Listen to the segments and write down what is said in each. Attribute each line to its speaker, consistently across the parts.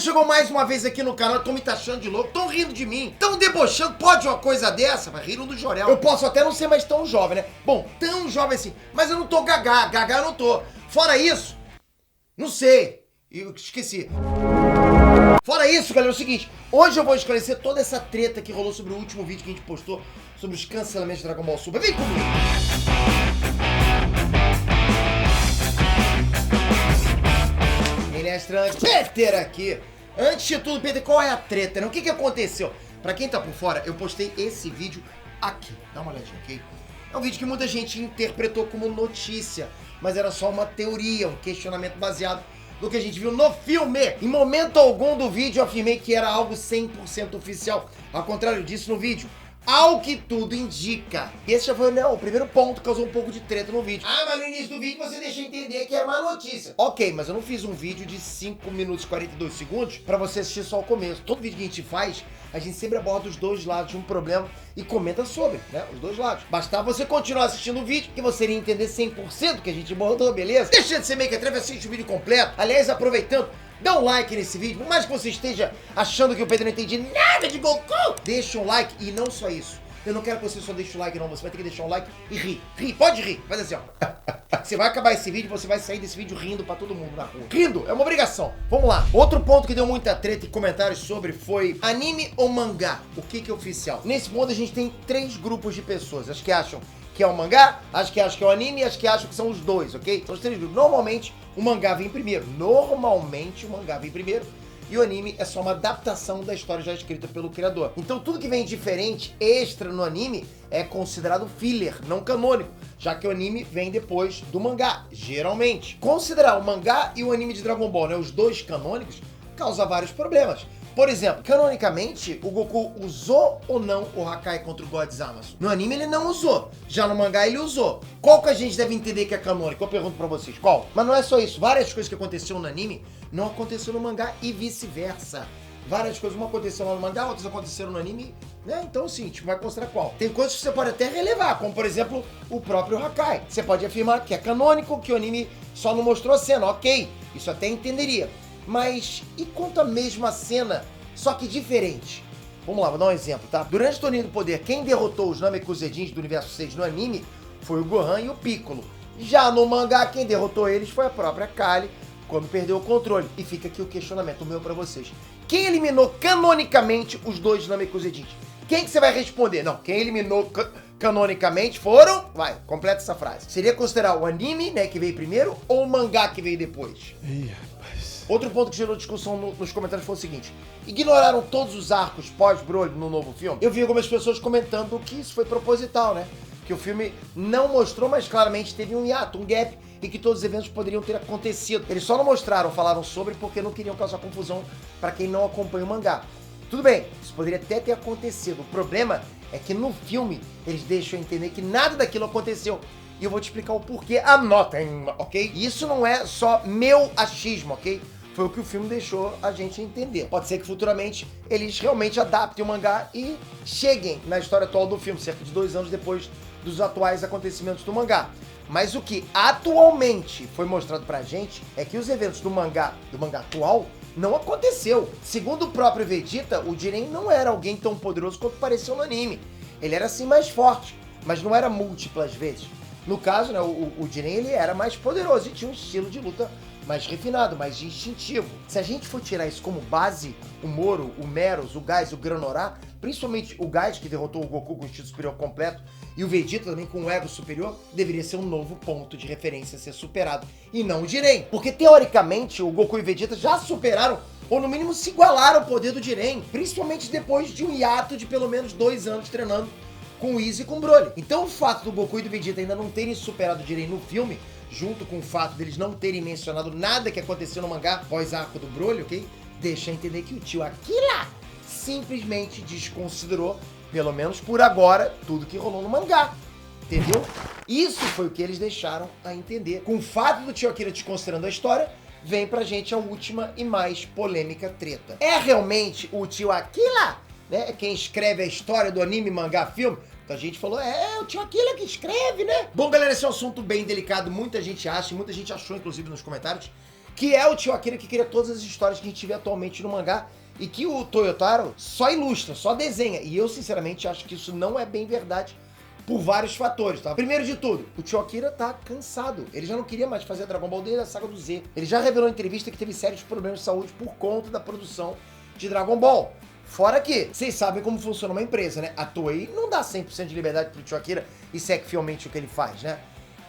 Speaker 1: chegou mais uma vez aqui no canal, estão me taxando de louco, estão rindo de mim, estão debochando, pode uma coisa dessa? Mas riram do Jorel. Eu posso até não ser mais tão jovem, né? Bom, tão jovem assim, mas eu não tô gagá eu não tô. Fora isso, não sei, eu esqueci. Fora isso, galera, é o seguinte, hoje eu vou esclarecer toda essa treta que rolou sobre o último vídeo que a gente postou sobre os cancelamentos de Dragon Ball Super. Vem comigo! Peter aqui. Antes de tudo, Peter, qual é a treta, né? O que aconteceu? Pra quem tá por fora, eu postei esse vídeo aqui. Dá uma olhadinha, ok? É um vídeo que muita gente interpretou como notícia, mas era só uma teoria, um questionamento baseado no que a gente viu no filme. Em momento algum do vídeo eu afirmei que era algo 100% oficial. Ao contrário disso no vídeo, ao que tudo indica. Esse já foi, né, o primeiro ponto que causou um pouco de treta no vídeo. Ah, mas no início do vídeo você deixa entender que é uma notícia. Ok, mas eu não fiz um vídeo de 5 minutos e 42 segundos pra você assistir só o começo. Todo vídeo que a gente faz, a gente sempre aborda os dois lados de um problema e comenta sobre, né, os dois lados. Bastava você continuar assistindo o vídeo que você iria entender 100% que a gente abordou, beleza? Deixa de ser meio que atreve, assiste o vídeo completo. Aliás, aproveitando, dá um like nesse vídeo, por mais que você esteja achando que o Pedro não entende nada de Goku, deixa um like e não só isso. Eu não quero que você só deixe o like não, você vai ter que deixar um like e rir, pode rir, faz assim ó. Você vai acabar esse vídeo, você vai sair desse vídeo rindo pra todo mundo na rua. Rindo, é uma obrigação. Vamos lá. Outro ponto que deu muita treta e comentários sobre foi anime ou mangá, o que é oficial. Nesse ponto a gente tem 3 grupos de pessoas, as que acham que é o mangá, as que acham que é o anime e as que acham que são os dois, ok? São os 3 grupos. Normalmente o mangá vem primeiro. E o anime é só uma adaptação da história já escrita pelo criador. Então tudo que vem diferente, extra no anime, é considerado filler, não canônico, já que o anime vem depois do mangá, geralmente. Considerar o mangá e o anime de Dragon Ball, né, os dois canônicos, causa vários problemas. Por exemplo, canonicamente, o Goku usou ou não o Hakai contra o God Zamasu? No anime ele não usou, já no mangá ele usou. Qual que a gente deve entender que é canônico? Eu pergunto pra vocês, qual? Mas não é só isso, várias coisas que aconteceram no anime não aconteceram no mangá e vice-versa. Várias coisas, uma aconteceu lá no mangá, outras aconteceram no anime, né? Então sim, tipo, vai considerar qual. Tem coisas que você pode até relevar, como por exemplo, o próprio Hakai. Você pode afirmar que é canônico, que o anime só não mostrou a cena, ok, isso até entenderia. Mas e quanto à mesma cena, só que diferente? Vamos lá, vou dar um exemplo, tá? Durante o Torneio do Poder, quem derrotou os Namekusei do Universo 6 no anime foi o Gohan e o Piccolo. Já no mangá, quem derrotou eles foi a própria Kali, quando perdeu o controle. E fica aqui o questionamento meu pra vocês. Quem eliminou canonicamente os dois Namekusei? Quem que você vai responder? Não, quem eliminou canonicamente foram... Vai, completa essa frase. Seria considerar o anime, né, que veio primeiro, ou o mangá que veio depois? Outro ponto que gerou discussão nos comentários foi o seguinte: ignoraram todos os arcos pós-Broly no novo filme? Eu vi algumas pessoas comentando que isso foi proposital, né? Que o filme não mostrou, mas claramente teve um hiato, um gap, e que todos os eventos poderiam ter acontecido. Eles só não mostraram, falaram sobre, porque não queriam causar confusão para quem não acompanha o mangá. Tudo bem, isso poderia até ter acontecido. O problema é que no filme eles deixam entender que nada daquilo aconteceu. E eu vou te explicar o porquê. Anotem, ok? Isso não é só meu achismo, ok? Foi o que o filme deixou a gente entender. Pode ser que futuramente eles realmente adaptem o mangá e cheguem na história atual do filme, cerca de 2 anos depois dos atuais acontecimentos do mangá. Mas o que atualmente foi mostrado pra gente é que os eventos do mangá atual não aconteceu. Segundo o próprio Vegeta, o Jiren não era alguém tão poderoso quanto pareceu no anime. Ele era assim mais forte, mas não era múltiplas vezes. No caso, né, o Jiren ele era mais poderoso e tinha um estilo de luta mais refinado, mais instintivo. Se a gente for tirar isso como base, o Moro, o Meros, o Gás e o Granorá, principalmente o Gás, que derrotou o Goku com o estilo superior completo, e o Vegeta também com o ego superior, deveria ser um novo ponto de referência a ser superado, e não o Jiren. Porque, teoricamente, o Goku e o Vegeta já superaram, ou no mínimo se igualaram ao poder do Jiren, principalmente depois de um hiato de pelo menos 2 anos treinando com o Easy e com o Broly. Então o fato do Goku e do Vegeta ainda não terem superado o Jiren no filme, junto com o fato deles não terem mencionado nada que aconteceu no mangá pós-arco do Broly, ok? Deixa entender que o tio Aquila simplesmente desconsiderou, pelo menos por agora, tudo que rolou no mangá. Entendeu? Isso foi o que eles deixaram a entender. Com o fato do tio Akira desconsiderando a história, vem pra gente a última e mais polêmica treta. É realmente o tio Aquila, né, quem escreve a história do anime, mangá, filme? Então a gente falou, o tio Aquila que escreve, né? Bom, galera, esse é um assunto bem delicado. Muita gente acha, e muita gente achou, inclusive, nos comentários, que é o tio Akira que cria todas as histórias que a gente vê atualmente no mangá e que o Toyotaro só ilustra, só desenha. E eu, sinceramente, acho que isso não é bem verdade por vários fatores, tá? Primeiro de tudo, o tio Akira tá cansado. Ele já não queria mais fazer Dragon Ball desde a saga do Z. Ele já revelou em entrevista que teve sérios problemas de saúde por conta da produção de Dragon Ball. Fora que, vocês sabem como funciona uma empresa, né? A Toei não dá 100% de liberdade pro tio Akira e segue fielmente o que ele faz, né?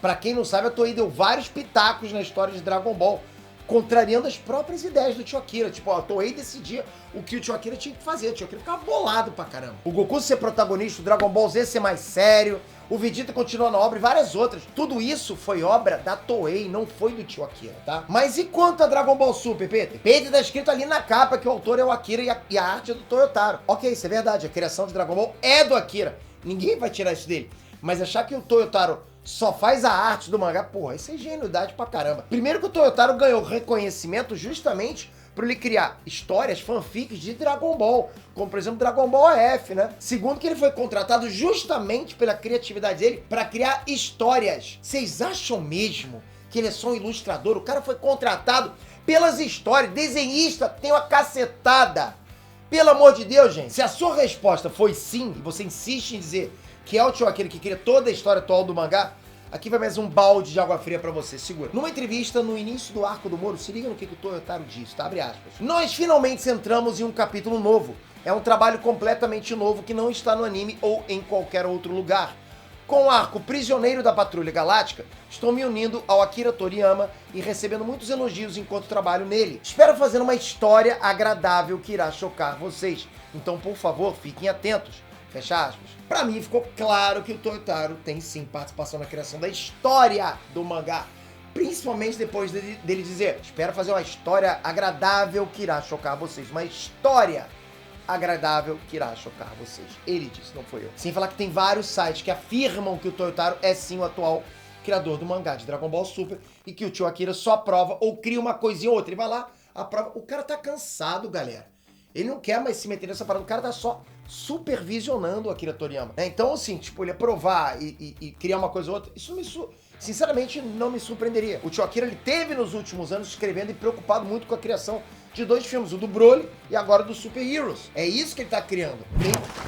Speaker 1: Pra quem não sabe, a Toei deu vários pitacos na história de Dragon Ball, contrariando as próprias ideias do tio Akira. Tipo, a Toei decidia o que o tio Akira tinha que fazer. O tio Akira ficava bolado pra caramba. O Goku ser protagonista, o Dragon Ball Z ser mais sério, o Vegeta continuar na obra e várias outras. Tudo isso foi obra da Toei, não foi do tio Akira, tá? Mas e quanto a Dragon Ball Super, Peter? Peter tá escrito ali na capa que o autor é o Akira e a arte é do Toyotaro. Ok, isso é verdade, a criação de Dragon Ball é do Akira. Ninguém vai tirar isso dele. Mas achar que o Toyotaro só faz a arte do mangá, porra, isso é ingenuidade pra caramba. Primeiro que o Toyotaro ganhou reconhecimento justamente por ele criar histórias, fanfics de Dragon Ball, como por exemplo Dragon Ball AF, né? Segundo que ele foi contratado justamente pela criatividade dele pra criar histórias. Vocês acham mesmo que ele é só um ilustrador? O cara foi contratado pelas histórias, desenhista, tem uma cacetada. Pelo amor de Deus, gente. Se a sua resposta foi sim, e você insiste em dizer que é o tio Akira que cria toda a história atual do mangá, aqui vai mais um balde de água fria pra você, segura. Numa entrevista no início do arco do Moro, se liga no que o Toyotaro disse, tá? Abre aspas. Nós finalmente entramos em um capítulo novo. É um trabalho completamente novo que não está no anime ou em qualquer outro lugar. Com o arco Prisioneiro da Patrulha Galáctica, estou me unindo ao Akira Toriyama e recebendo muitos elogios enquanto trabalho nele. Espero fazer uma história agradável que irá chocar vocês. Então, por favor, fiquem atentos. Fecha aspas. Pra mim ficou claro que o Toyotaro tem sim participação na criação da história do mangá. Principalmente depois dele dizer: espero fazer uma história agradável que irá chocar vocês. Uma história agradável que irá chocar vocês. Ele disse, não foi eu. Sem falar que tem vários sites que afirmam que o Toyotaro é sim o atual criador do mangá de Dragon Ball Super e que o tio Akira só aprova ou cria uma coisinha ou outra. Ele vai lá, aprova. O cara tá cansado, galera. Ele não quer mais se meter nessa parada. O cara tá só supervisionando o Akira Toriyama. Então, assim, tipo, ele aprovar e criar uma coisa ou outra, isso sinceramente não me surpreenderia. O tio Akira, ele teve nos últimos anos escrevendo e preocupado muito com a criação de dois filmes, o do Broly e agora do Super Heroes. É isso que ele tá criando.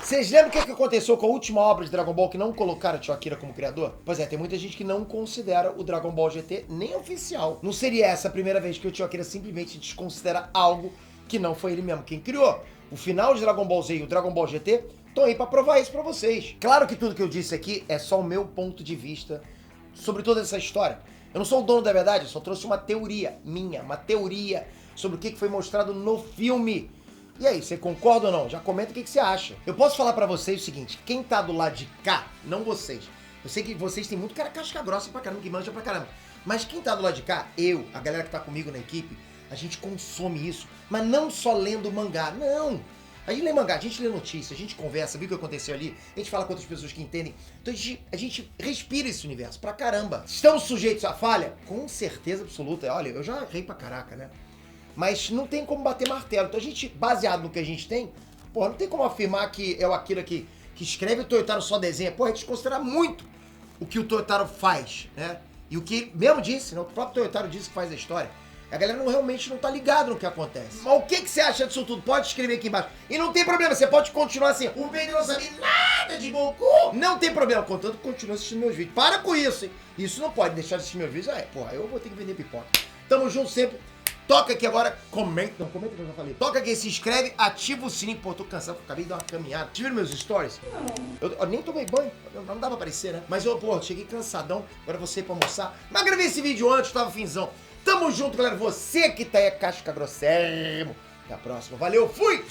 Speaker 1: Vocês lembram o que aconteceu com a última obra de Dragon Ball que não colocaram o tio Akira como criador? Pois é, tem muita gente que não considera o Dragon Ball GT nem oficial. Não seria essa a primeira vez que o tio Akira simplesmente desconsidera algo que não foi ele mesmo quem criou. O final de Dragon Ball Z e o Dragon Ball GT estão aí pra provar isso pra vocês. Claro que tudo que eu disse aqui é só o meu ponto de vista sobre toda essa história. Eu não sou o dono da verdade, eu só trouxe uma teoria minha, uma teoria sobre o que foi mostrado no filme. E aí, você concorda ou não? Já comenta o que você acha. Eu posso falar pra vocês o seguinte, quem tá do lado de cá, não vocês. Eu sei que vocês têm muito cara casca grossa pra caramba, que manja pra caramba. Mas quem tá do lado de cá, eu, a galera que tá comigo na equipe, a gente consome isso, mas não só lendo mangá, não. A gente lê mangá, a gente lê notícia, a gente conversa, viu o que aconteceu ali, a gente fala com outras pessoas que entendem. Então a gente respira esse universo pra caramba. Estamos sujeitos à falha? Com certeza absoluta. Olha, eu já errei pra caraca, né? Mas não tem como bater martelo. Então a gente, baseado no que a gente tem, porra, não tem como afirmar que é o Akira que escreve, o Toyotaro só desenha. Porra, a gente considera muito o que o Toyotaro faz, né? E o que mesmo disse, né? O próprio Toyotaro disse que faz a história. A galera realmente não tá ligado no que acontece. Mas o que você acha disso tudo? Pode escrever aqui embaixo. E não tem problema, você pode continuar assim. O Pedro não sabe nada de Goku. Não tem problema, contanto que continue assistindo meus vídeos. Para com isso, hein? Isso não pode deixar de assistir meus vídeos. Porra, eu vou ter que vender pipoca. Tamo junto sempre. Toca aqui agora, comenta. Não, comenta que eu já falei. Toca aqui, se inscreve, ativa o sininho. Pô, tô cansado, acabei de dar uma caminhada. Te viram meus stories? Não. Eu nem tomei banho, não dava pra aparecer, né? Mas eu, pô, cheguei cansadão. Agora você pra almoçar. Mas gravei esse vídeo antes, tava finzão. Tamo junto, galera. Você que tá aí, casca grossérrimo. Até a próxima. Valeu, fui!